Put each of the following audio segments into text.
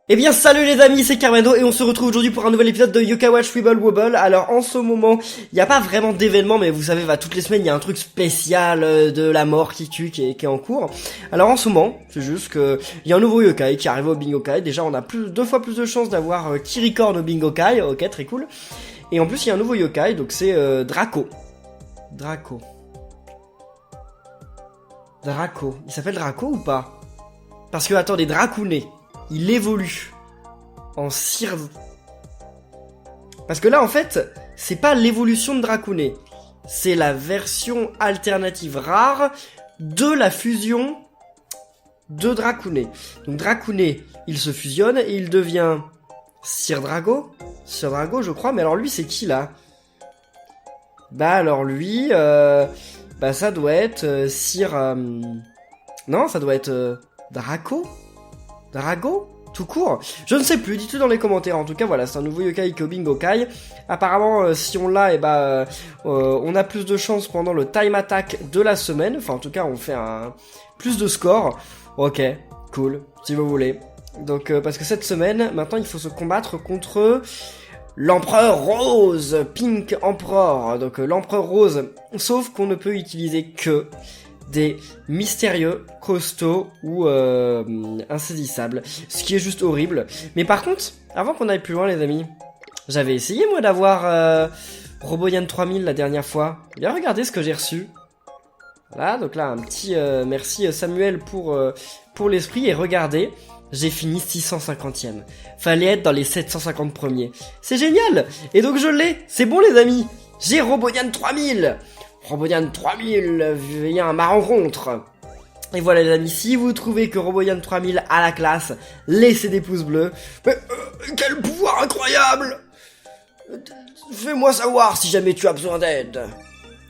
Eh bien salut les amis, c'est Carmendo et on se retrouve aujourd'hui pour un nouvel épisode de Yokai Watch Wibble Wobble. Alors en ce moment, il n'y a pas vraiment d'événement, mais vous savez, toutes les semaines il y a un truc spécial de la mort qui tue qui est en cours. Alors en ce moment, c'est juste que il y a un nouveau Yokai qui arrive au Bingokai. Déjà on a deux fois plus de chances d'avoir Kirikorn au Bingokai, ok, très cool. Et en plus il y a un nouveau Yokai, donc c'est Draco. Draco. Il s'appelle Draco ou pas? Parce que attendez, Dracounet. Il évolue en cire. Parce que là, en fait, c'est pas l'évolution de Dracounet. C'est la version alternative rare de la fusion de Dracounet. Donc Dracounet, il se fusionne et il devient Sir Drago. Sir Drago, je crois. Mais alors lui, c'est qui, là? Bah alors lui, ça doit être Sir... Non, ça doit être Draco. Drago tout court, je ne sais plus, dites-le dans les commentaires. En tout cas voilà, c'est un nouveau yokai qui est au Bingokai. Apparemment si on l'a, on a plus de chance pendant le time attack de la semaine. Enfin en tout cas on fait plus de score. Ok, cool, si vous voulez. Donc parce que cette semaine, maintenant il faut se combattre contre l'Empereur Rose, Pink Emperor. Donc l'Empereur Rose, sauf qu'on ne peut utiliser que des mystérieux, costauds ou insaisissables, ce qui est juste horrible. Mais par contre, avant qu'on aille plus loin les amis, j'avais essayé moi d'avoir Roboyan 3000 la dernière fois. Bien regardez ce que j'ai reçu. Voilà, donc là un petit merci Samuel pour l'esprit, et regardez, j'ai fini 650e. Fallait être dans les 750 premiers. C'est génial. Et donc je l'ai, c'est bon les amis. J'ai Roboyan 3000. Roboyan 3000 vient à ma rencontre. Et voilà les amis, si vous trouvez que Roboyan 3000 a la classe, laissez des pouces bleus. Mais quel pouvoir incroyable! Fais-moi savoir si jamais tu as besoin d'aide.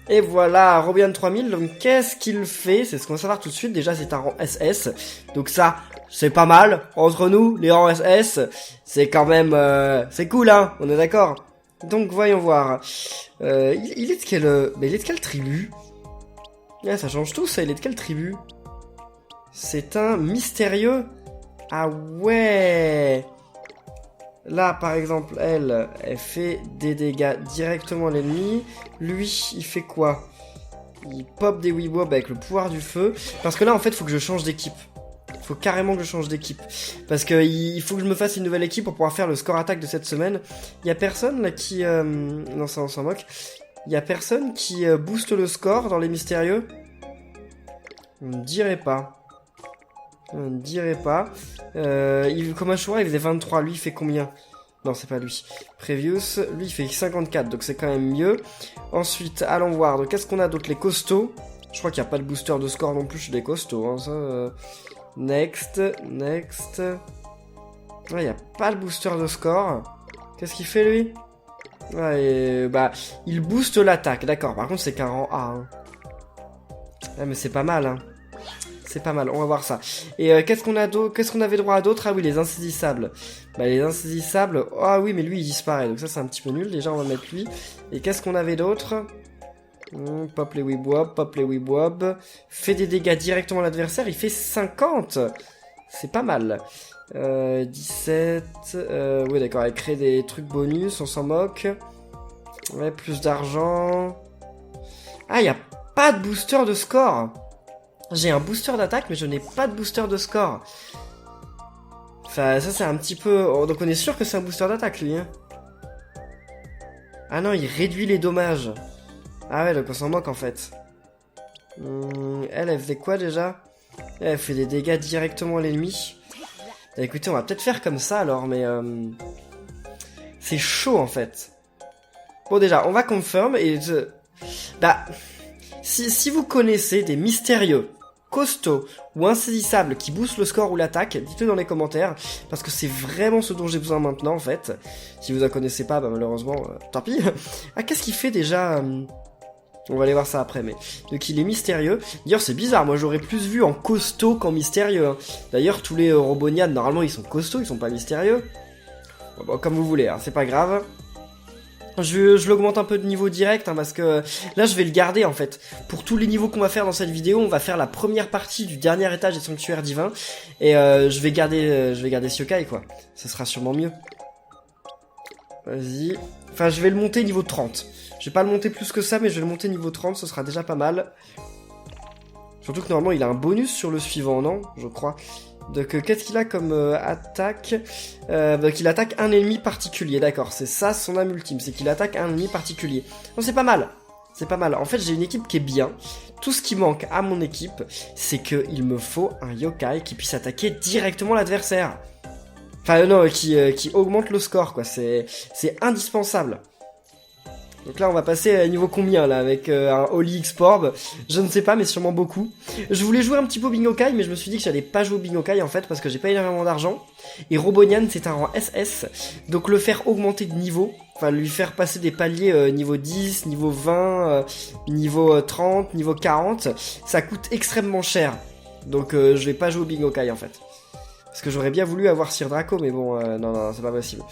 Et voilà, Roboyan 3000, donc qu'est-ce qu'il fait? C'est ce qu'on va savoir tout de suite. Déjà c'est un rang SS, donc ça c'est pas mal. Entre nous, les rangs SS, c'est quand même... c'est cool hein, on est d'accord? Donc voyons voir. Il est de quelle... Mais il est de quelle tribu? Ah, ça change tout ça, il est de quelle tribu? C'est un mystérieux. Ah ouais. Là par exemple, elle fait des dégâts directement à l'ennemi. Lui, il fait quoi? Il pop des Weebob avec le pouvoir du feu. Parce que là en fait, faut que je change d'équipe. Faut carrément que je change d'équipe. Parce que il faut que je me fasse une nouvelle équipe pour pouvoir faire le score attaque de cette semaine. Il y a personne là qui... Non, ça on s'en moque. Il y a personne qui booste le score dans les mystérieux. On ne dirait pas. On ne dirait pas. Comme un choix, il faisait 23. Lui, il fait combien? Non, c'est pas lui. Previous, lui, il fait 54. Donc c'est quand même mieux. Ensuite, allons voir. Donc qu'est-ce qu'on a d'autre? Les costauds. Je crois qu'il n'y a pas de booster de score non plus chez les costauds. Hein, ça... Next. Il n'y a pas le booster de score. Qu'est-ce qu'il fait lui? Ouais, il booste l'attaque, d'accord. Par contre, c'est qu'un rang A. Hein. Ouais, mais c'est pas mal. Hein. C'est pas mal, on va voir ça. Et qu'est-ce qu'on a d'autre? Qu'est-ce qu'on avait droit à d'autres? Ah oui, les insaisissables. Les insaisissables. Ah oui, mais lui, il disparaît. Donc ça, c'est un petit peu nul. Déjà, on va mettre lui. Et qu'est-ce qu'on avait d'autre? Pop les Weebob. Fait des dégâts directement à l'adversaire. Il fait 50. C'est pas mal. 17. Oui, d'accord. Elle crée des trucs bonus. On s'en moque. Ouais, plus d'argent. Ah, il n'y a pas de booster de score. J'ai un booster d'attaque, mais je n'ai pas de booster de score. Enfin, ça, c'est un petit peu... Oh, donc, on est sûr que c'est un booster d'attaque, lui. Hein. Ah non, il réduit les dommages. Ah ouais, donc on s'en moque en fait. Elle faisait quoi déjà? Elle fait des dégâts directement à l'ennemi. Écoutez, on va peut-être faire comme ça alors, mais... c'est chaud en fait. Bon déjà, on va confirm et... Si vous connaissez des mystérieux, costauds ou insaisissables qui boostent le score ou l'attaque, dites-le dans les commentaires, parce que c'est vraiment ce dont j'ai besoin maintenant en fait. Si vous en connaissez pas, malheureusement, tant pis. Ah, qu'est-ce qu'il fait déjà On va aller voir ça après, mais... Donc il est mystérieux. D'ailleurs c'est bizarre, moi j'aurais plus vu en costaud qu'en mystérieux. Hein. D'ailleurs tous les Robonians, normalement ils sont costauds, ils sont pas mystérieux. Bon, comme vous voulez, hein, c'est pas grave. Je l'augmente un peu de niveau direct, hein, parce que là je vais le garder en fait. Pour tous les niveaux qu'on va faire dans cette vidéo, on va faire la première partie du dernier étage des sanctuaires divins. Et je vais garder ce yokai quoi. Ce sera sûrement mieux. Vas-y. Enfin je vais le monter niveau 30. Je vais pas le monter plus que ça, mais je vais le monter niveau 30, ce sera déjà pas mal. Surtout que normalement il a un bonus sur le suivant, non? Je crois. Donc qu'est-ce qu'il a comme attaque? Donc il attaque un ennemi particulier, d'accord, c'est ça son âme ultime, c'est qu'il attaque un ennemi particulier. Non, c'est pas mal, c'est pas mal. En fait j'ai une équipe qui est bien. Tout ce qui manque à mon équipe, c'est qu'il me faut un yokai qui puisse attaquer directement l'adversaire. Enfin non, qui augmente le score quoi, c'est indispensable. Donc là on va passer à niveau combien là avec un Holy X-Orb, je ne sais pas mais sûrement beaucoup. Je voulais jouer un petit peu au Bingokai mais je me suis dit que j'allais pas jouer au Bingokai en fait parce que j'ai pas énormément d'argent. Et Robonian c'est un rang SS, donc le faire augmenter de niveau, enfin lui faire passer des paliers niveau 10, niveau 20, niveau 30, niveau 40, ça coûte extrêmement cher. Donc je vais pas jouer au Bingokai en fait. Parce que j'aurais bien voulu avoir Sir Draco mais bon non c'est pas possible.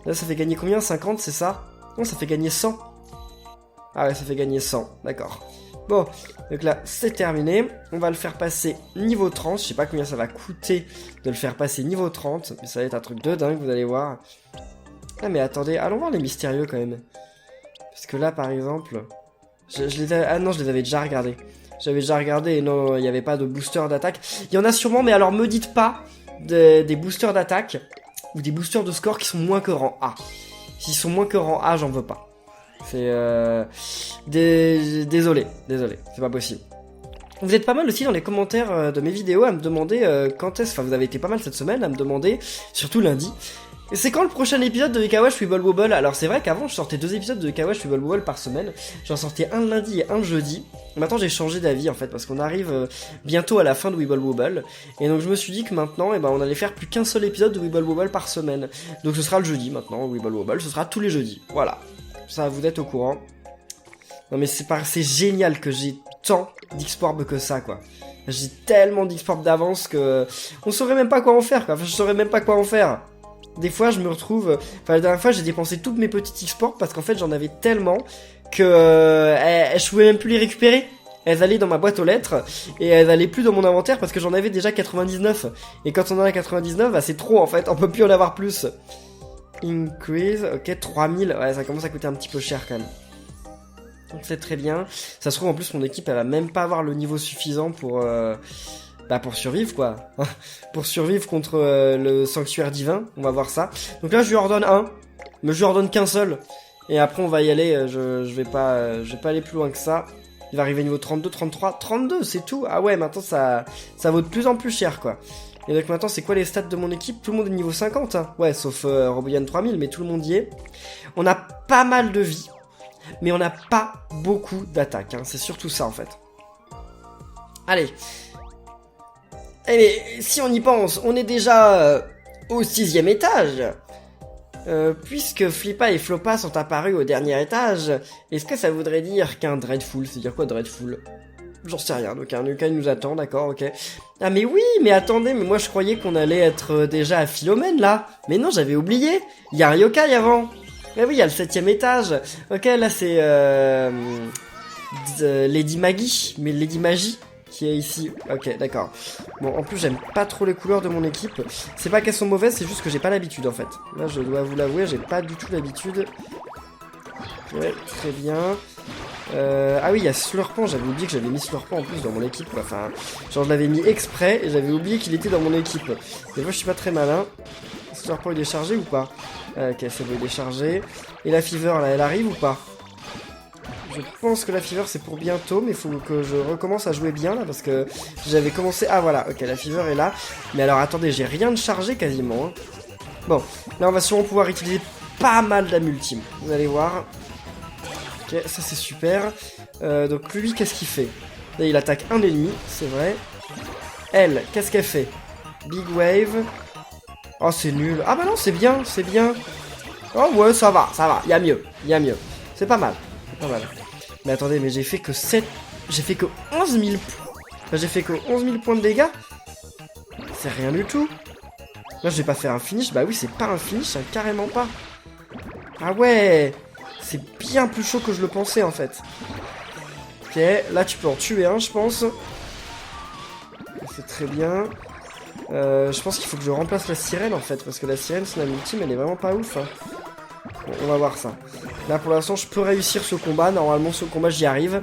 Là ça fait gagner combien? 50 c'est ça? Non ça fait gagner 100. Ah ouais, ça fait gagner 100, d'accord. Bon, donc là, c'est terminé. On va le faire passer niveau 30. Je sais pas combien ça va coûter de le faire passer niveau 30. Mais ça va être un truc de dingue, vous allez voir. Ah mais attendez, allons voir les mystérieux quand même. Parce que là, par exemple... Ah non, je les avais déjà regardés. J'avais déjà regardé et non, il n'y avait pas de booster d'attaque. Il y en a sûrement, mais alors me dites pas des boosters d'attaque ou des boosters de score qui sont moins que rang A. S'ils sont moins que rang A, j'en veux pas. C'est désolé, c'est pas possible. Vous êtes pas mal aussi dans les commentaires de mes vidéos à me demander quand est-ce, enfin vous avez été pas mal cette semaine à me demander, surtout lundi, c'est quand le prochain épisode de Kawash Wibble Wobble. Alors c'est vrai qu'avant je sortais 2 épisodes de Kawash Wibble Wobble par semaine, j'en sortais un le lundi et un le jeudi. Maintenant j'ai changé d'avis en fait parce qu'on arrive bientôt à la fin de Wibble Wobble. Et donc je me suis dit que maintenant on allait faire plus qu'un seul épisode de Wibble Wobble par semaine. Donc ce sera le jeudi maintenant, Wibble Wobble, ce sera tous les jeudis, voilà. Ça, vous êtes au courant. Non mais c'est génial que j'ai tant d'X-Orb que ça quoi. J'ai tellement d'X-Orb d'avance que on saurait même pas quoi en faire quoi. Enfin je saurais même pas quoi en faire. Des fois je me retrouve, enfin la dernière fois j'ai dépensé toutes mes petites X-Orb parce qu'en fait j'en avais tellement que je pouvais même plus les récupérer. Elles allaient dans ma boîte aux lettres et elles allaient plus dans mon inventaire parce que j'en avais déjà 99. Et quand on en a 99, bah c'est trop en fait, on peut plus en avoir plus. Increase, ok, 3000, ouais ça commence à coûter un petit peu cher quand même. Donc c'est très bien. Ça se trouve en plus mon équipe elle va même pas avoir le niveau suffisant pour survivre quoi. Pour survivre contre le sanctuaire divin, on va voir ça. Donc là je lui ordonne un, mais je lui ordonne qu'un seul. Et après on va y aller, je vais pas aller plus loin que ça. Il va arriver niveau 32, 33, 32 c'est tout. Ah ouais maintenant ça vaut de plus en plus cher quoi. Et donc maintenant c'est quoi les stats de mon équipe? Tout le monde est niveau 50 hein. Ouais sauf Robolian 3000 mais tout le monde y est. On a pas mal de vie, mais on n'a pas beaucoup d'attaque hein. C'est surtout ça en fait. Allez. Eh mais si on y pense, on est déjà au 6ème étage. Puisque Flippa et Floppa sont apparus au dernier étage, est-ce que ça voudrait dire qu'un Dreadful, c'est-à-dire quoi Dreadful? J'en sais rien, donc un yokai nous attend, d'accord, ok. Ah mais oui, mais attendez, mais moi je croyais qu'on allait être déjà à Philomène là. Mais non, j'avais oublié, il y a un yokai avant. Ah oui, il y a le 7ème étage. Ok, là c'est Lady Maggie, mais Lady Magie qui est ici. Ok, d'accord. Bon, en plus j'aime pas trop les couleurs de mon équipe. C'est pas qu'elles sont mauvaises, c'est juste que j'ai pas l'habitude en fait. Là je dois vous l'avouer, j'ai pas du tout l'habitude. Ouais, très bien. Ah oui, il y a Slurpant, j'avais oublié que j'avais mis Slurpant en plus dans mon équipe, quoi. Enfin, genre je l'avais mis exprès et j'avais oublié qu'il était dans mon équipe. Des fois je suis pas très malin. Slurpant il est chargé ou pas? Ok, c'est bon, il est chargé. Et la Fever là, elle arrive ou pas? Je pense que la Fever c'est pour bientôt, mais il faut que je recommence à jouer bien là parce que j'avais commencé... Ah voilà, ok, la Fever est là. Mais alors attendez, j'ai rien de chargé quasiment. Hein. Bon, là on va sûrement pouvoir utiliser pas mal d'âme ultime, vous allez voir. Ok, ça c'est super. Donc lui, qu'est-ce qu'il fait? Là, il attaque un ennemi, c'est vrai. Elle, qu'est-ce qu'elle fait? Big Wave. Oh, c'est nul. Ah bah non, c'est bien, c'est bien. Oh ouais, ça va, il y a mieux, il y a mieux. C'est pas mal, c'est pas mal. Mais attendez, mais j'ai fait que 7... J'ai fait que 11 000 points. Enfin, j'ai fait que 11 000 points de dégâts. C'est rien du tout. Là, je vais pas faire un finish. Bah oui, c'est pas un finish, hein, carrément pas. Ah ouais, c'est bien plus chaud que je le pensais en fait. Ok, là tu peux en tuer un, je pense. C'est très bien. Je pense qu'il faut que je remplace la sirène en fait, parce que la sirène, son ultime, elle est vraiment pas ouf. Hein. Bon, on va voir ça. Là pour l'instant, je peux réussir ce combat. Normalement, ce combat, j'y arrive.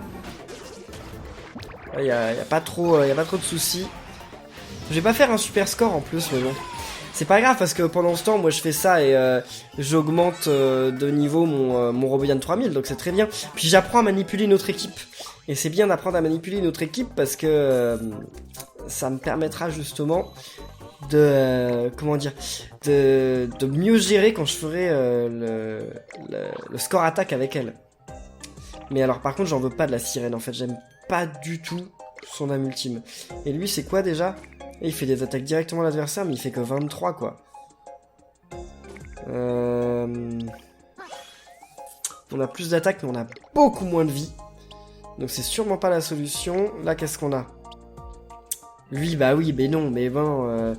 Il y a pas trop de soucis. Je vais pas faire un super score en plus, mais bon. C'est pas grave parce que pendant ce temps, moi je fais ça et j'augmente de niveau mon Roboyan 3000, donc c'est très bien. Puis j'apprends à manipuler une autre équipe. Et c'est bien d'apprendre à manipuler une autre équipe parce que ça me permettra justement de de mieux gérer quand je ferai le score attaque avec elle. Mais alors par contre, j'en veux pas de la sirène en fait, j'aime pas du tout son âme ultime. Et lui, c'est quoi déjà ? Et il fait des attaques directement à l'adversaire, mais il fait que 23, quoi. On a plus d'attaques, mais on a beaucoup moins de vie. Donc c'est sûrement pas la solution. Là, qu'est-ce qu'on a ? Lui, bah oui, mais non, mais bon...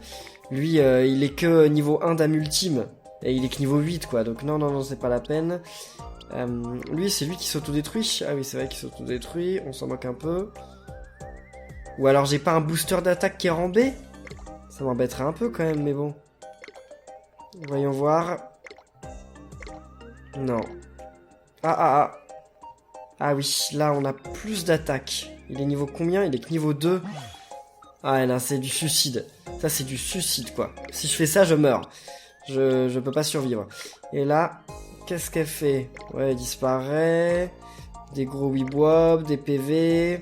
lui, il est que niveau 1 d'âme ultime. Et il est que niveau 8, quoi. Donc non, c'est pas la peine. Lui, c'est lui qui s'autodétruit. Ah oui, c'est vrai qu'il s'autodétruit. On s'en moque un peu. Ou alors j'ai pas un booster d'attaque qui est en B. Ça m'embêterait un peu quand même, mais bon. Voyons voir. Non. Ah oui, là on a plus d'attaque. Il est niveau combien ? Il est que niveau 2. Ah là, c'est du suicide. Ça c'est du suicide quoi. Si je fais ça, je meurs. Je peux pas survivre. Et là, qu'est-ce qu'elle fait ? Ouais, elle disparaît. Des gros Weebob, des PV...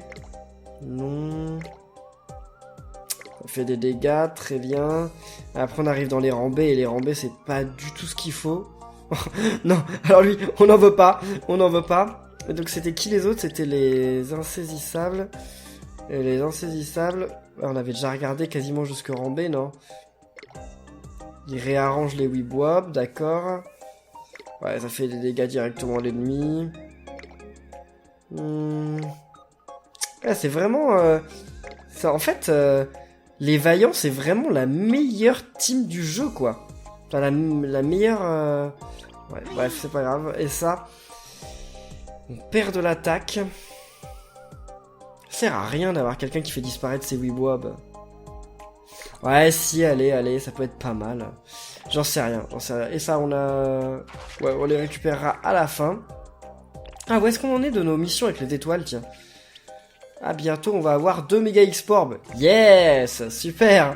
Non. Ça fait des dégâts, très bien. Après on arrive dans les rambés, et les rambés c'est pas du tout ce qu'il faut. Non, alors lui, on n'en veut pas. Et donc c'était qui les autres ? C'était les insaisissables. Et les insaisissables, on avait déjà regardé quasiment jusque rambé, non ? Il réarrange les Weebob, d'accord. Ouais, ça fait des dégâts directement à l'ennemi. Ouais, c'est vraiment... ça, en fait, les Vaillants, c'est vraiment la meilleure team du jeu, quoi. Enfin, la meilleure... Ouais, bref, c'est pas grave. Et ça, on perd de l'attaque. Ça sert à rien d'avoir quelqu'un qui fait disparaître ses Weebob. Ouais, si, allez, ça peut être pas mal. J'en sais rien. Et ça, on a... Ouais, on les récupérera à la fin. Ah, où est-ce qu'on en est de nos missions avec les étoiles, tiens ? Ah, bientôt, on va avoir 2 méga X-Porb. Yes, super.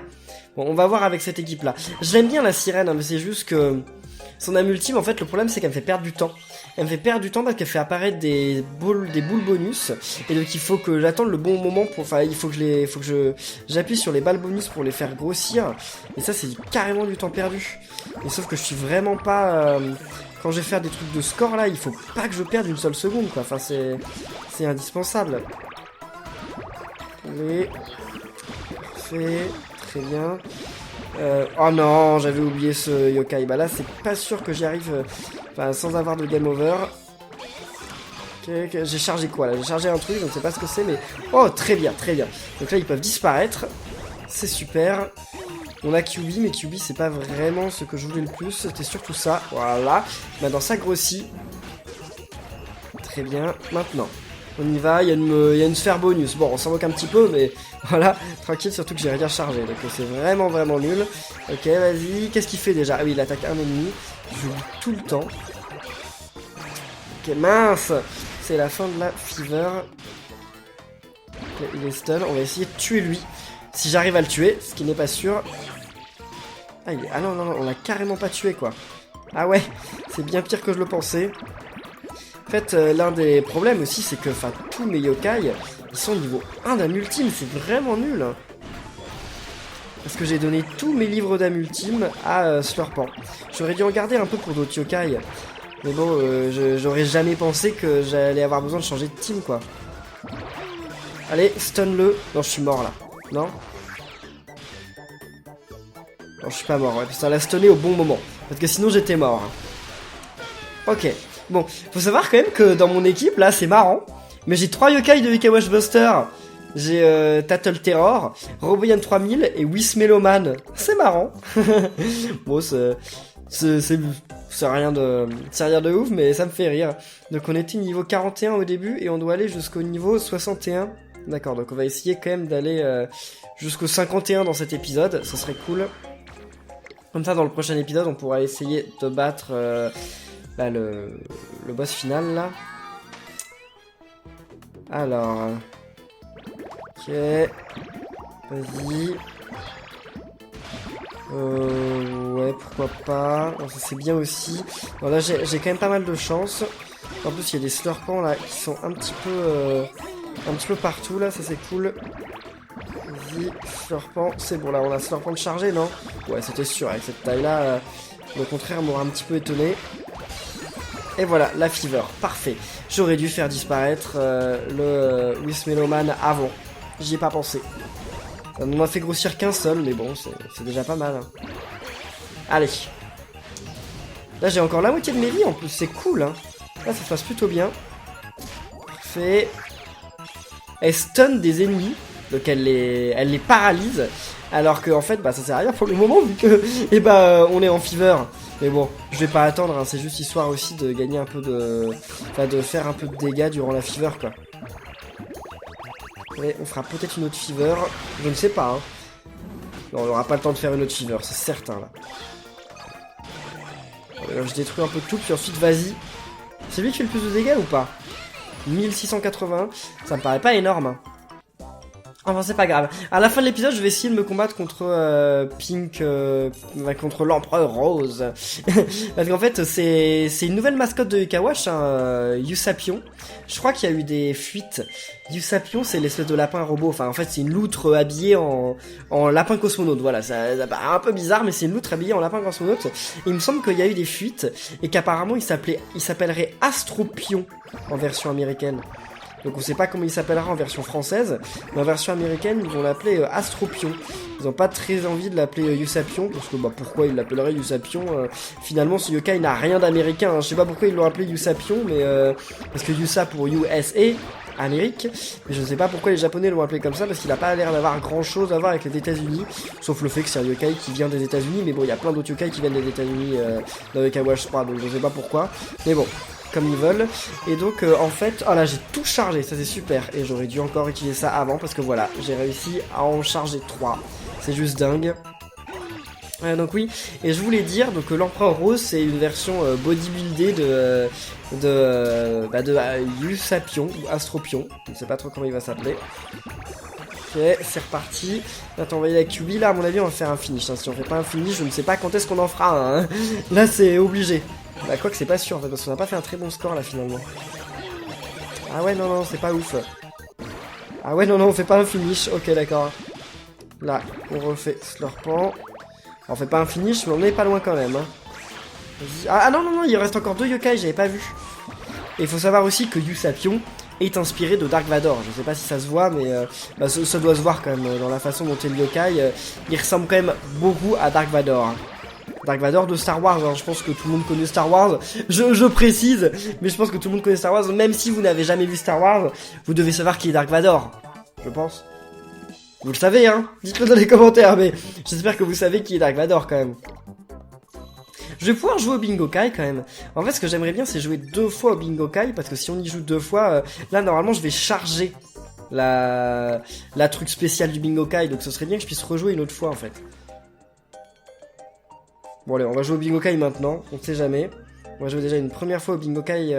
Bon, on va voir avec cette équipe-là. Je l'aime bien, la sirène, hein, mais c'est juste que... Son âme ultime, en fait, le problème, c'est qu'elle me fait perdre du temps. Elle me fait perdre du temps parce qu'elle fait apparaître des boules bonus. Et donc, il faut que j'attende le bon moment pour... Enfin, il faut que j'appuie sur les balles bonus pour les faire grossir. Et ça, c'est carrément du temps perdu. Et sauf que je suis vraiment pas... Quand je vais faire des trucs de score, là, il faut pas que je perde une seule seconde, quoi. Enfin, c'est indispensable. Allez. Parfait. Très bien. Oh non, j'avais oublié ce yokai. Bah là, c'est pas sûr que j'y arrive sans avoir de game over. Okay. J'ai chargé quoi là ? J'ai chargé un truc, je ne sais pas ce que c'est, mais... Oh, très bien, très bien. Donc là, ils peuvent disparaître. C'est super. On a QB, mais QB, c'est pas vraiment ce que je voulais le plus. C'était surtout ça. Voilà. Maintenant, ça grossit. Très bien. Maintenant, on y va. Il y a une sphère bonus. Bon, on s'en moque un petit peu, mais voilà. Tranquille, surtout que j'ai rien chargé. Donc c'est vraiment, vraiment nul. Ok, vas-y. Qu'est-ce qu'il fait déjà ? Ah oui, il attaque un ennemi. Je joue tout le temps. Ok, mince. C'est la fin de la fever. Okay, il est stun. On va essayer de tuer lui. Si j'arrive à le tuer, ce qui n'est pas sûr. Ah non, on l'a carrément pas tué, quoi. Ah ouais, c'est bien pire que je le pensais. En fait, l'un des problèmes aussi, c'est que tous mes yokai, ils sont niveau 1 d'âme ultime. C'est vraiment nul. Hein. Parce que j'ai donné tous mes livres d'âme ultime à Slurpant. J'aurais dû en garder un peu pour d'autres yokai. Mais bon, j'aurais jamais pensé que j'allais avoir besoin de changer de team, quoi. Allez, stun-le. Non, je suis mort, là. Non ? Non, je suis pas mort, ouais, ça l'a stunné au bon moment. Parce que sinon, j'étais mort. Ok. Bon, faut savoir quand même que dans mon équipe, là, c'est marrant. Mais j'ai 3 yokai de Wikawash Buster. J'ai Tattle Terror, Roboyan 3000 et Wismeloman. C'est marrant. Bon, C'est rien de ouf, mais ça me fait rire. Donc on était niveau 41 au début et on doit aller jusqu'au niveau 61. D'accord, donc on va essayer quand même d'aller jusqu'au 51 dans cet épisode, ça serait cool. Comme ça, dans le prochain épisode, on pourra essayer de battre le boss final, là. Alors... Ok... Vas-y... Ouais, pourquoi pas. Bon, ça c'est bien aussi. Bon, là, j'ai quand même pas mal de chance. En plus, il y a des slurpants, là, qui sont un petit peu partout, là, ça c'est cool. Vas-y, slurpant, c'est bon, là, on a slurpant de chargé, non? Ouais, c'était sûr, avec cette taille-là, le contraire m'aurait un petit peu étonné. Et voilà, la fever, parfait. J'aurais dû faire disparaître le Wismeloman avant. J'y ai pas pensé. Ça m'en a fait grossir qu'un seul, mais bon, c'est déjà pas mal. Hein. Allez. Là, j'ai encore la moitié de mes vies, en plus, c'est cool. Hein. Là, ça se passe plutôt bien. Parfait. Elle stun des ennemis, donc elle les paralyse. Alors que, en fait, bah, ça sert à rien pour le moment, vu que, on est en fever. Mais bon, je vais pas attendre, hein, c'est juste histoire aussi de gagner un peu de... Enfin, de faire un peu de dégâts durant la fever, quoi. Et on fera peut-être une autre fever, je ne sais pas, hein. Non, on n'aura pas le temps de faire une autre fever, c'est certain, là. Alors, je détruis un peu tout, puis ensuite, vas-y. C'est lui qui fait le plus de dégâts ou pas? 1681, ça me paraît pas énorme, hein. Enfin, c'est pas grave. À la fin de l'épisode, je vais essayer de me combattre contre Pink, contre l'Empereur Rose. Parce qu'en fait, c'est une nouvelle mascotte de Yukawash, hein, Usapion. Je crois qu'il y a eu des fuites. Usapion, c'est l'espèce de lapin robot. Enfin, en fait, c'est une loutre habillée en lapin cosmonaute. Voilà, ça paraît un peu bizarre, mais c'est une loutre habillée en lapin cosmonaute. Et il me semble qu'il y a eu des fuites et qu'apparemment, il s'appellerait Astropion en version américaine. Donc on sait pas comment il s'appellera en version française, mais en version américaine, ils vont l'appeler Astropion. Ils ont pas très envie de l'appeler Usapion, parce que pourquoi ils l'appelleraient Usapion finalement, ce yokai n'a rien d'américain, hein. Je sais pas pourquoi ils l'ont appelé Usapion, mais parce que USA pour USA, Amérique, mais je ne sais pas pourquoi les Japonais l'ont appelé comme ça, parce qu'il a pas l'air d'avoir grand chose à voir avec les États-Unis, sauf le fait que c'est un yokai qui vient des États-Unis, mais bon, il y a plein d'autres yokai qui viennent des États-Unis dans Yukawash 3, donc je sais pas pourquoi, mais bon. Comme ils veulent, et donc en fait, oh là j'ai tout chargé, ça c'est super, et j'aurais dû encore utiliser ça avant, parce que voilà, j'ai réussi à en charger 3, c'est juste dingue. Donc oui, et je voulais dire donc l'Empereur Rose c'est une version bodybuildée de Usapion, ou Astropion, je ne sais pas trop comment il va s'appeler. Ok, c'est reparti. Attends, on va y aller avec Yubi, là à mon avis on va faire un finish, hein. Si on fait pas un finish, je ne sais pas quand est-ce qu'on en fera un, hein. Là c'est obligé. Bah quoi que c'est pas sûr en fait, parce qu'on a pas fait un très bon score là finalement. Ah ouais non, c'est pas ouf. Ah ouais non, on fait pas un finish, ok d'accord. Là, on refait Slurpant. On fait pas un finish, mais on est pas loin quand même, hein. Ah non, il reste encore 2 yokai, j'avais pas vu. Et il faut savoir aussi que Usapion est inspiré de Dark Vador. Je sais pas si ça se voit, mais ça doit se voir quand même dans la façon dont est le yokai. Il ressemble quand même beaucoup à Dark Vador, hein. Dark Vador de Star Wars, hein. Je pense que tout le monde connaît Star Wars, je précise, mais je pense que tout le monde connaît Star Wars, même si vous n'avez jamais vu Star Wars, vous devez savoir qui est Dark Vador, je pense. Vous le savez, hein, dites-le dans les commentaires, mais j'espère que vous savez qui est Dark Vador quand même. Je vais pouvoir jouer au Bingo Kai quand même. En fait, ce que j'aimerais bien, c'est jouer 2 fois au Bingo Kai, parce que si on y joue 2 fois, là normalement je vais charger la truc spéciale du Bingo Kai, donc ce serait bien que je puisse rejouer une autre fois en fait. Bon allez, on va jouer au Bingo Kai maintenant, on ne sait jamais. On va jouer déjà une première fois au Bingo Kai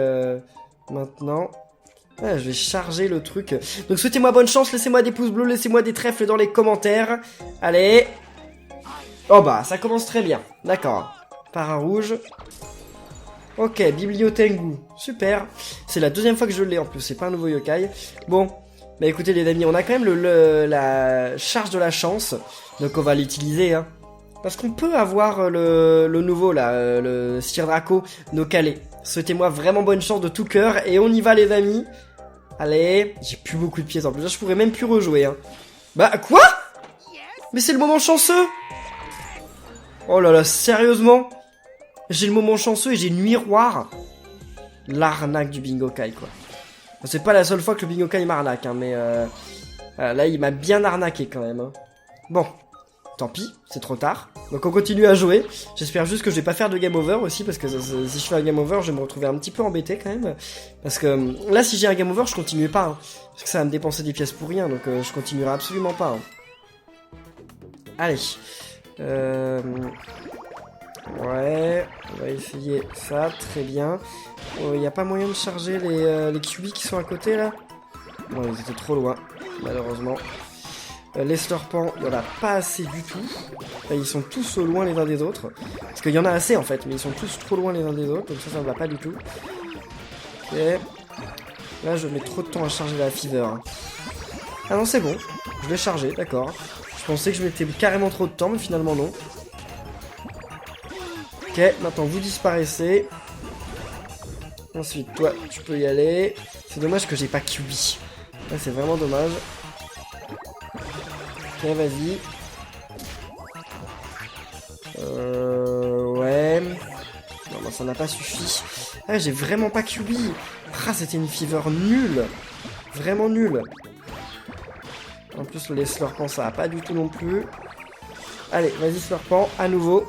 maintenant. Ouais, je vais charger le truc. Donc souhaitez-moi bonne chance, laissez-moi des pouces bleus, laissez-moi des trèfles dans les commentaires. Allez. Oh bah, ça commence très bien. D'accord. Para rouge. Ok, Bibliotengu. Super. C'est la 2e fois que je l'ai en plus, c'est pas un nouveau yokai. Bon, bah écoutez les amis, on a quand même la charge de la chance. Donc on va l'utiliser, hein. Parce qu'on peut avoir le nouveau là, le Sir Draco no Calais. Souhaitez-moi vraiment bonne chance de tout cœur et on y va les amis. Allez, j'ai plus beaucoup de pièces en plus, là je pourrais même plus rejouer, hein. Bah quoi? Mais c'est le moment chanceux. Oh là là, sérieusement? J'ai le moment chanceux et j'ai une miroir. L'arnaque du Bingo Kai quoi. C'est pas la seule fois que le Bingo Kai m'arnaque, hein, mais là il m'a bien arnaqué quand même, hein. Bon. Tant pis, c'est trop tard. Donc on continue à jouer. J'espère juste que je vais pas faire de game over aussi, parce que si je fais un game over, je vais me retrouver un petit peu embêté quand même. Parce que là, si j'ai un game over, je continuerai pas. Hein, parce que ça va me dépenser des pièces pour rien, donc je continuerai absolument pas. Hein. Allez. Ouais, on va essayer ça, très bien. Il n'y a pas moyen de charger les QB qui sont à côté là? Non, ils étaient trop loin, malheureusement. Les slurpants, il n'y en a pas assez du tout. Enfin, ils sont tous au loin les uns des autres. Parce qu'il y en a assez en fait, mais ils sont tous trop loin les uns des autres, donc ça ne va pas du tout. Ok. Là, je mets trop de temps à charger la fever. Ah non, c'est bon. Je l'ai chargé, d'accord. Je pensais que je mettais carrément trop de temps, mais finalement non. Ok, maintenant vous disparaissez. Ensuite, toi, tu peux y aller. C'est dommage que j'ai pas QB. Là, c'est vraiment dommage. Ok, vas-y. Ouais. Non, bah, ça n'a pas suffi. Ah, j'ai vraiment pas QB. Ah, c'était une fever nulle. Vraiment nulle. En plus, les slurpants, ça va pas du tout non plus. Allez, vas-y, slurpant, à nouveau.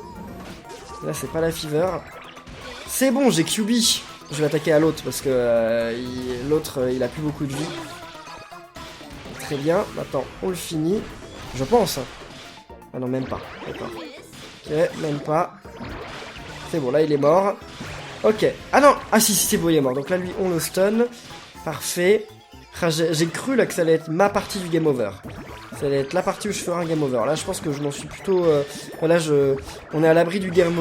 Là, c'est pas la fever. C'est bon, j'ai QB. Je vais attaquer à l'autre parce que l'autre, il a plus beaucoup de vie. Très bien. Maintenant, on le finit. Je pense. Ah non, même pas. D'accord. Ok, même pas. C'est bon, là, il est mort. Ok. Ah non. Ah si, c'est bon, il est mort. Donc là, lui, on le stun. Parfait. Ah, j'ai cru là que ça allait être ma partie du game over. Ça allait être la partie où je ferai un game over. Là, je pense que je m'en suis plutôt... Voilà, on est à l'abri du game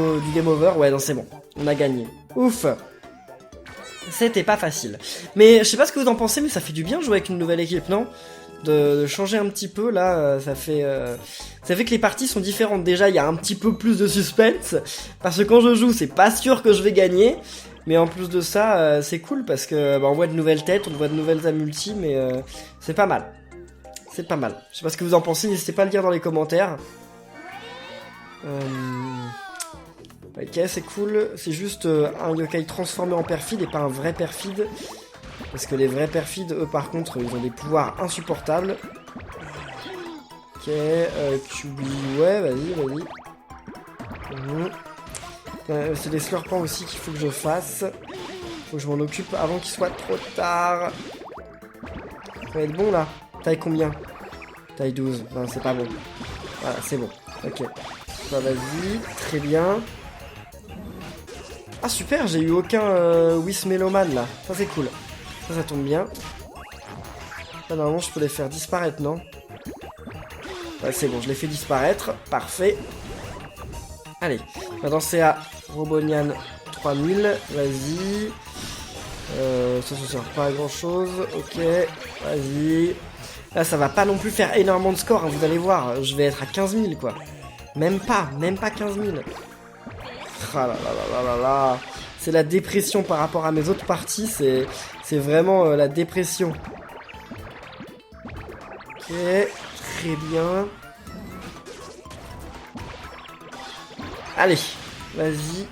over. Ouais, non, c'est bon. On a gagné. Ouf. C'était pas facile. Mais je sais pas ce que vous en pensez, mais ça fait du bien de jouer avec une nouvelle équipe, non? De changer un petit peu, là, ça fait que les parties sont différentes. Déjà, il y a un petit peu plus de suspense. Parce que quand je joue, c'est pas sûr que je vais gagner. Mais en plus de ça, c'est cool parce que on voit de nouvelles têtes, on voit de nouvelles amultis, mais c'est pas mal. C'est pas mal. Je sais pas ce que vous en pensez, n'hésitez pas à le dire dans les commentaires. Ok, c'est cool. C'est juste un yokai transformé en perfide et pas un vrai perfide. Parce que les vrais perfides, eux, par contre, ils ont des pouvoirs insupportables. Ok, QB, ouais, vas-y. C'est des slurpants aussi qu'il faut que je fasse. Faut que je m'en occupe avant qu'il soit trop tard. Ça va être bon, là. Taille combien? Taille 12. Non, c'est pas bon. Voilà, c'est bon. Ok. Ça, vas-y. Très bien. Ah, super, j'ai eu aucun Wismeloman, là. Ça, c'est cool. Ça tombe bien. Là, normalement, je peux les faire disparaître, non? Ouais, c'est bon, je les fais disparaître. Parfait. Allez, maintenant c'est à Robonian 3000. Vas-y. Ça sert pas à grand chose. Ok, vas-y. Là, ça va pas non plus faire énormément de score, hein, vous allez voir. Je vais être à 15 000, quoi. Même pas 15 000. Ah là là là là là. C'est la dépression par rapport à mes autres parties. C'est vraiment la dépression. Ok, très bien. Allez, vas-y.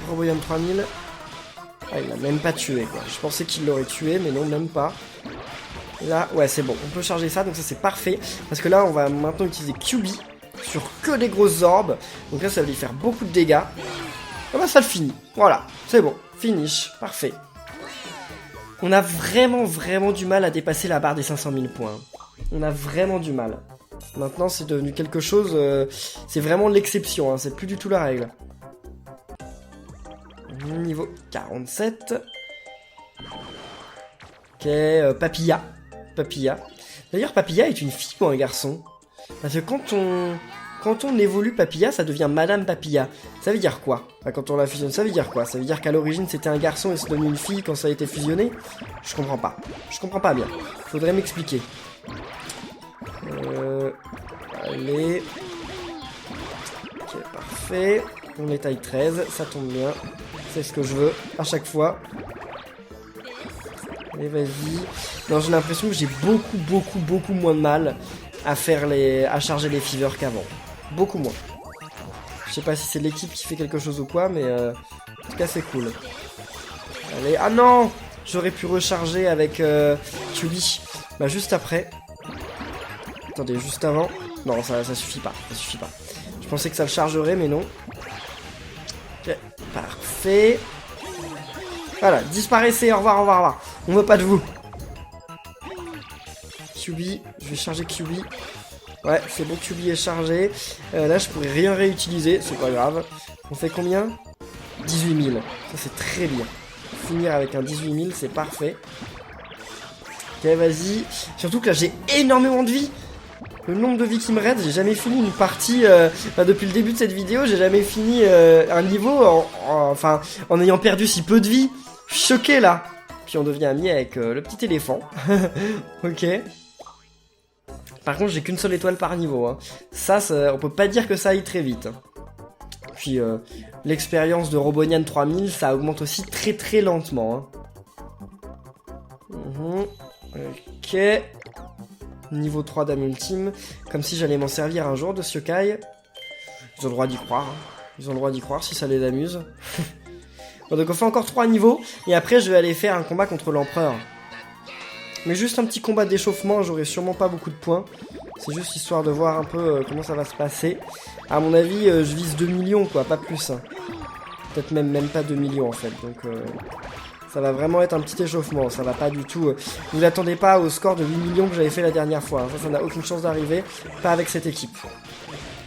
Roboyam 3000. Ah, il l'a même pas tué, quoi. Je pensais qu'il l'aurait tué, mais non, même pas. Là, ouais, c'est bon. On peut charger ça, donc ça, c'est parfait. Parce que là, on va maintenant utiliser QB sur que des grosses orbes. Donc là, ça va lui faire beaucoup de dégâts. Ah bah, ça le finit. Voilà, c'est bon. Finish. Parfait. On a vraiment du mal à dépasser la barre des 500 000 points. On a vraiment du mal. Maintenant, c'est devenu quelque chose... c'est vraiment l'exception, hein, c'est plus du tout la règle. Niveau 47. Ok, Papilla. D'ailleurs, Papilla est une fille ou un garçon? Parce que quand on évolue Papilla, ça devient Madame Papilla. Ça veut dire quoi? Enfin, quand on la fusionne, ça veut dire quoi? Ça veut dire qu'à l'origine, c'était un garçon et c'est devenu une fille quand ça a été fusionné? Je comprends pas. Je comprends pas bien. Faudrait m'expliquer. Allez. Ok, parfait. On est taille 13, ça tombe bien. C'est ce que je veux, à chaque fois. Allez, vas-y. Non, j'ai l'impression que j'ai beaucoup moins de mal à charger les fevers qu'avant. Beaucoup moins. Je sais pas si c'est l'équipe qui fait quelque chose ou quoi, mais en tout cas, c'est cool. Allez, ah non! J'aurais pu recharger avec Tully. Bah, juste après. Attendez, juste avant. Non, ça suffit pas, ça suffit pas. Je pensais que ça le chargerait, mais non. Ok, parfait. Voilà, disparaissez, au revoir, au revoir, au revoir. On veut pas de vous. QB, je vais charger QB. Ouais, c'est bon, QB est chargé. Là, je pourrais rien réutiliser, c'est pas grave. On fait combien? 18 000. Ça, c'est très bien. Finir avec un 18 000, c'est parfait. Ok, vas-y. Surtout que là, j'ai énormément de vie. Le nombre de vies qui me reste, j'ai jamais fini une partie. Depuis le début de cette vidéo, j'ai jamais fini un niveau en ayant perdu si peu de vie. Je suis choqué là. Puis on devient ami avec le petit éléphant. Ok. Par contre, j'ai qu'une seule étoile par niveau. Hein. Ça, on peut pas dire que ça aille très vite. Puis l'expérience de Robonian 3000, ça augmente aussi très très lentement. Hein. Ok. Niveau 3 d'âme ultime. Comme si j'allais m'en servir un jour de ce yokai. Ils ont le droit d'y croire. Hein. Ils ont le droit d'y croire si ça les amuse. Bon, donc on fait encore 3 niveaux. Et après, je vais aller faire un combat contre l'empereur. Mais juste un petit combat d'échauffement, j'aurai sûrement pas beaucoup de points. C'est juste histoire de voir un peu comment ça va se passer. À mon avis, je vise 2 millions, quoi, pas plus. Hein. Peut-être même pas 2 millions, en fait. Donc, ça va vraiment être un petit échauffement. Ça va pas du tout... Vous n'attendez pas au score de 8 millions que j'avais fait la dernière fois. Hein. Ça n'a aucune chance d'arriver. Pas avec cette équipe.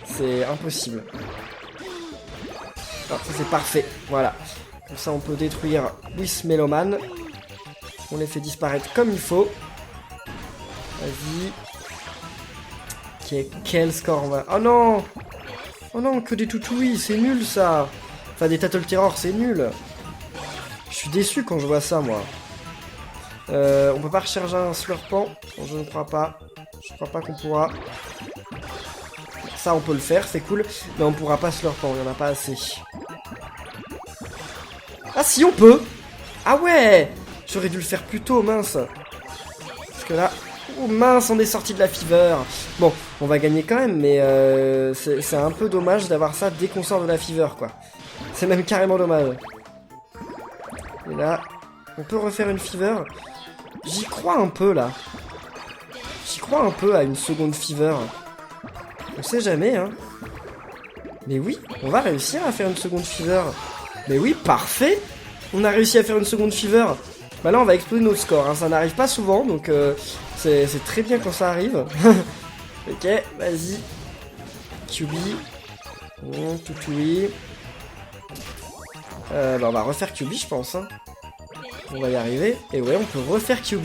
C'est impossible. Ah, ça, c'est parfait. Voilà. Comme ça, on peut détruire Luis Meloman. On les fait disparaître comme il faut. Vas-y. Quel score on va... Oh non! Oh non, que des toutouis, c'est nul ça! Enfin, des Tattle Terror, c'est nul! Je suis déçu quand je vois ça, moi. On peut pas recharger un Slurpant? Bon, je ne crois pas. Je crois pas qu'on pourra. Ça, on peut le faire, c'est cool. Mais on pourra pas Slurpant, il n'y en a pas assez. Ah si, on peut! Ah ouais! J'aurais dû le faire plus tôt, mince. Parce que là... Oh mince, on est sorti de la fever. Bon, on va gagner quand même, mais c'est un peu dommage d'avoir ça dès qu'on sort de la fever, quoi. C'est même carrément dommage. Et là, on peut refaire une fever. J'y crois un peu, là. J'y crois un peu à une seconde fever. On sait jamais, hein. Mais oui, on va réussir à faire une seconde fever. Mais oui, parfait. On a réussi à faire une seconde fever. Bah là, on va exploser notre score. Hein. Ça n'arrive pas souvent, donc c'est très bien quand ça arrive. Ok, vas-y. QB. Bon, Toutoui. Bah on va refaire QB, je pense. Hein. On va y arriver. Et ouais, on peut refaire QB.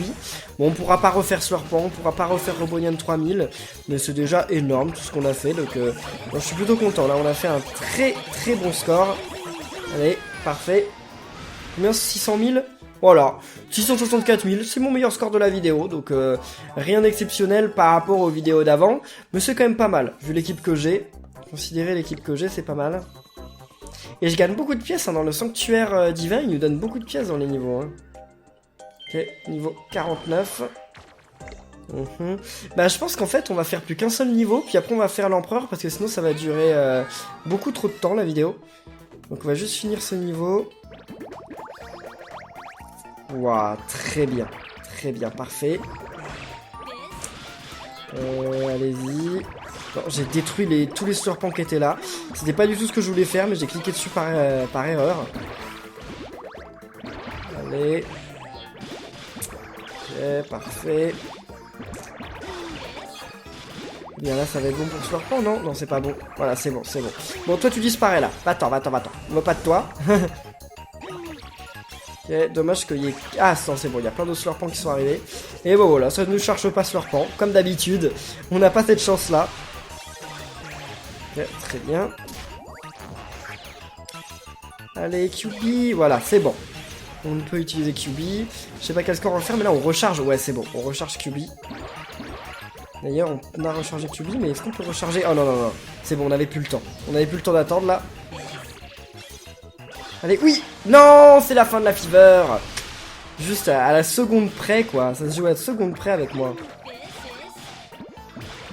Bon, on pourra pas refaire Slurpant, on pourra pas refaire Robonian 3000. Mais c'est déjà énorme tout ce qu'on a fait. Donc bon, je suis plutôt content. Là, on a fait un très très bon score. Allez, parfait. Combien? 600 000? Voilà, 664 000, c'est mon meilleur score de la vidéo, donc rien d'exceptionnel par rapport aux vidéos d'avant, mais c'est quand même pas mal, vu l'équipe que j'ai. Considérez l'équipe que j'ai, c'est pas mal. Et je gagne beaucoup de pièces hein, dans le sanctuaire divin, il nous donne beaucoup de pièces dans les niveaux. Hein. Ok, niveau 49. Bah je pense qu'en fait on va faire plus qu'un seul niveau, puis après on va faire l'empereur, parce que sinon ça va durer beaucoup trop de temps la vidéo. Donc on va juste finir ce niveau. Waouh, très bien, parfait. Allez-y. Bon, j'ai détruit tous les serpents qui étaient là. C'était pas du tout ce que je voulais faire, mais j'ai cliqué dessus par erreur. Allez. Ok, parfait. Bien là, ça va être bon pour ce serpent, non? Non, c'est pas bon. Voilà, c'est bon, c'est bon. Bon, toi, tu disparais là. Va-t'en. On veut pas de toi. Ok, dommage qu'il y ait... Ah, non, c'est bon, il y a plein de Slurpants qui sont arrivés. Et bon, voilà, ça ne nous charge pas Slurpant, comme d'habitude. On n'a pas cette chance-là. Ok, très bien. Allez, QB, voilà, c'est bon. On peut utiliser QB. Je sais pas quel score on va faire, mais là, on recharge. Ouais, c'est bon, on recharge QB. D'ailleurs, on a rechargé QB, mais est-ce qu'on peut recharger... Oh non, non, non. C'est bon, on n'avait plus le temps. On n'avait plus le temps d'attendre, là. Allez, oui! Non, c'est la fin de la fever! Juste à la seconde près, quoi. Ça se joue à la seconde près avec moi.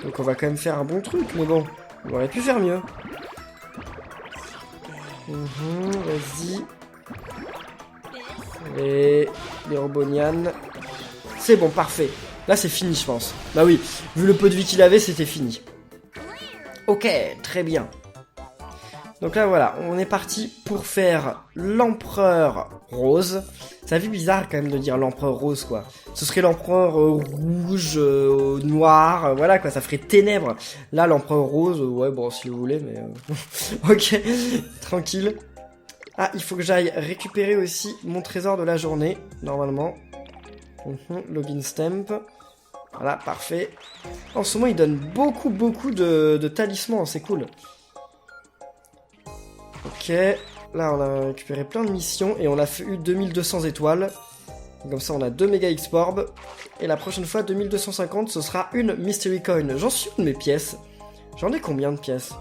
Donc on va quand même faire un bon truc, mais bon. On aurait pu faire mieux. Vas-y. Et les Robonian. C'est bon, parfait. Là, c'est fini, je pense. Bah oui, vu le peu de vie qu'il avait, c'était fini. Ok, très bien. Donc là voilà, on est parti pour faire l'empereur rose. Ça fait bizarre quand même de dire l'empereur rose quoi. Ce serait l'empereur rouge, noir, voilà quoi, ça ferait ténèbres. Là l'empereur rose, ouais bon si vous voulez mais... ok, tranquille. Ah, il faut que j'aille récupérer aussi mon trésor de la journée, normalement. Login stamp. Voilà, parfait. En ce moment il donne beaucoup de talismans, c'est cool. Ok, là on a récupéré plein de missions et on a eu 2200 étoiles. Comme ça on a 2 méga X-Orb. Et la prochaine fois, 2250, ce sera une Mystery Coin. J'en suis où de mes pièces? J'en ai combien de pièces?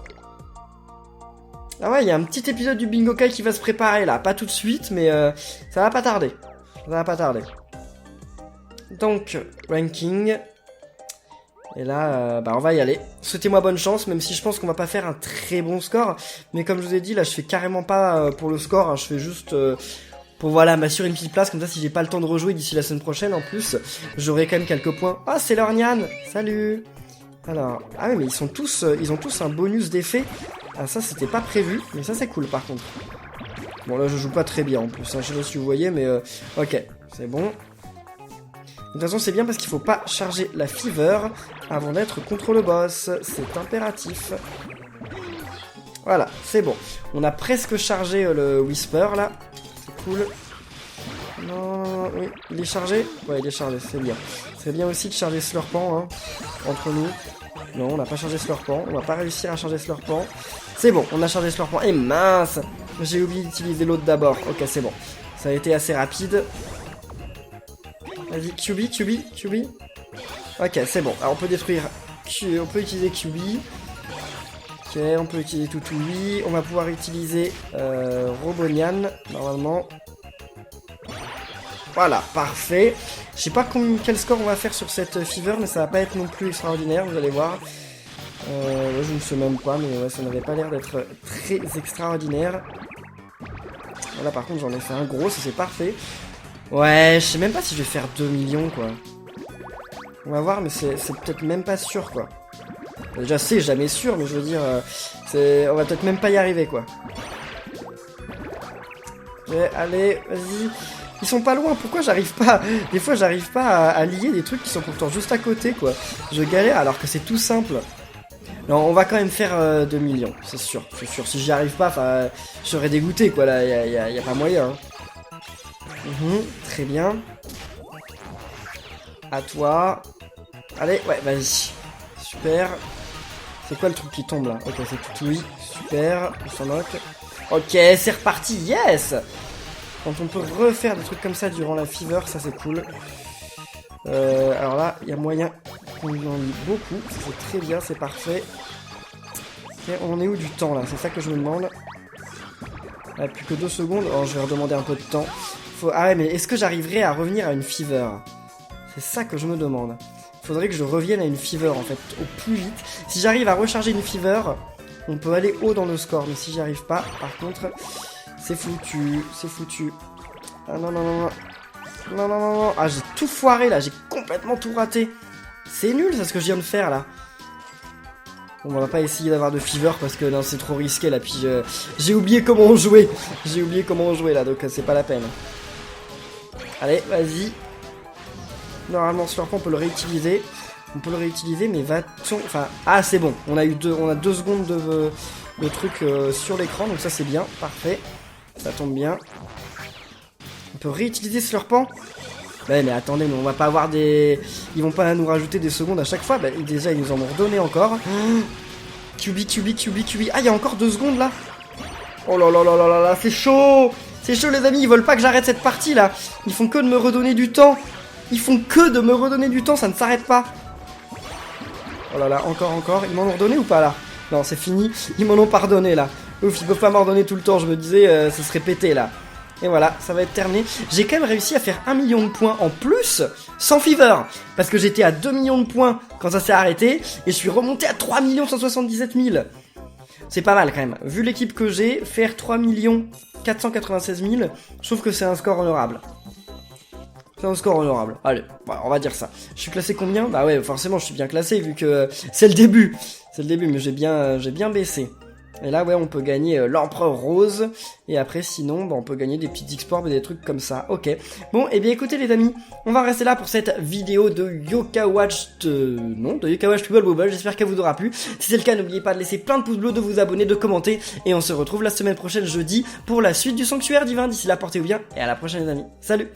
Ah ouais, il y a un petit épisode du Bingo Kai qui va se préparer là. Pas tout de suite, mais ça va pas tarder. Ça va pas tarder. Donc, ranking... Et là, on va y aller. Souhaitez-moi bonne chance, même si je pense qu'on va pas faire un très bon score. Mais comme je vous ai dit, là, je fais carrément pas pour le score. Hein, je fais juste pour, voilà, m'assurer une petite place. Comme ça, si j'ai pas le temps de rejouer d'ici la semaine prochaine, en plus, j'aurai quand même quelques points. Ah, c'est Lornian. Salut. Alors, ah oui, mais ils ont tous un bonus d'effet. Ah, ça, c'était pas prévu. Mais ça, c'est cool, par contre. Bon, là, je joue pas très bien, en plus. Hein, je sais pas si vous voyez, mais ok, c'est bon. De toute façon, c'est bien parce qu'il faut pas charger la fever avant d'être contre le boss. C'est impératif. Voilà, c'est bon. On a presque chargé le Whisper, là. C'est cool. Non, oui, il est chargé? Ouais, il est chargé, c'est bien. C'est bien aussi de charger Slurpant, hein, entre nous. Non, on n'a pas chargé Slurpant. On va pas réussir à charger Slurpant. C'est bon, on a chargé Slurpant. Et mince! J'ai oublié d'utiliser l'autre d'abord. Ok, c'est bon. Ça a été assez rapide. Vas-y, QB. Ok, c'est bon. Alors, on peut détruire... On peut utiliser QB. Ok, on peut utiliser Toutoui. On va pouvoir utiliser Robonian, normalement. Voilà, parfait. Je sais pas quel score on va faire sur cette fever, mais ça va pas être non plus extraordinaire, vous allez voir. Je ne sais même pas, mais ouais, ça n'avait pas l'air d'être très extraordinaire. Voilà, par contre, j'en ai fait un gros, ça c'est parfait. Ouais, je sais même pas si je vais faire 2 millions, quoi. On va voir, mais c'est peut-être même pas sûr, quoi. Déjà, c'est jamais sûr, mais je veux dire, on va peut-être même pas y arriver, quoi. Ouais, allez, vas-y. Ils sont pas loin, pourquoi j'arrive pas? Des fois, j'arrive pas à lier des trucs qui sont pourtant juste à côté, quoi. Je galère alors que c'est tout simple. Non, on va quand même faire 2 millions, c'est sûr. Si j'y arrive pas, je serais dégoûté, quoi, là, y a pas moyen, hein. Très bien. À toi. Allez, ouais, vas-y. Super. C'est quoi le truc qui tombe là? Ok, c'est tout oui. Super. On s'en moque. Ok, c'est reparti. Yes! Quand on peut refaire des trucs comme ça durant la fever, ça c'est cool. Alors là, il y a moyen qu'on en ait beaucoup. Ça c'est très bien, c'est parfait. Ok, on est où du temps là? C'est ça que je me demande. Plus que 2 secondes. Oh, je vais redemander un peu de temps. Ah ouais, mais est-ce que j'arriverai à revenir à une fever? C'est ça que je me demande. Il faudrait que je revienne à une fever en fait, au plus vite. Si j'arrive à recharger une fever, on peut aller haut dans le score. Mais si j'y arrive pas, par contre, c'est foutu. C'est foutu. Ah non. Non. Ah, j'ai tout foiré là, j'ai complètement tout raté. C'est nul ça ce que je viens de faire là. Bon, on va pas essayer d'avoir de fever parce que non, c'est trop risqué là. Puis j'ai oublié comment on jouait. J'ai oublié comment on jouait là, donc c'est pas la peine. Allez, vas-y. Normalement, ce on peut le réutiliser. Mais va-t-on... Enfin, ah, c'est bon. On a 2 secondes de truc sur l'écran, donc ça c'est bien. Parfait. Ça tombe bien. On peut réutiliser Slurpant. Ouais, mais attendez, mais on va pas avoir des... Ils vont pas nous rajouter des secondes à chaque fois. Bah, déjà, ils nous en ont redonné encore. QB. Ah, il y a encore 2 secondes là. Oh là, c'est chaud. C'est chaud les amis, ils veulent pas que j'arrête cette partie là. Ils font que de me redonner du temps. Ça ne s'arrête pas. Oh là là, encore. Ils m'en ont redonné ou pas là? Non, c'est fini. Ils m'en ont pardonné là. Ouf, ils peuvent pas m'en redonner tout le temps. Je me disais, ce serait pété là. Et voilà, ça va être terminé. J'ai quand même réussi à faire 1 million de points en plus sans fever. Parce que j'étais à 2 millions de points quand ça s'est arrêté. Et je suis remonté à 3 177 000. C'est pas mal quand même. Vu l'équipe que j'ai, faire 3 496 000, je trouve que c'est un score honorable. C'est un score honorable. Allez, voilà, on va dire ça. Je suis classé combien? Bah ouais, forcément, je suis bien classé vu que c'est le début. C'est le début, mais j'ai bien baissé. Et là, ouais, on peut gagner l'empereur rose. Et après, sinon, bah, on peut gagner des petits exports et des trucs comme ça. Ok. Bon, et bien écoutez les amis, on va rester là pour cette vidéo de Yoka Watch... de Yoka Watch Bubble Bobble. J'espère qu'elle vous aura plu. Si c'est le cas, n'oubliez pas de laisser plein de pouces bleus, de vous abonner, de commenter. Et on se retrouve la semaine prochaine, jeudi, pour la suite du Sanctuaire Divin. D'ici là, portez-vous bien. Et à la prochaine les amis. Salut!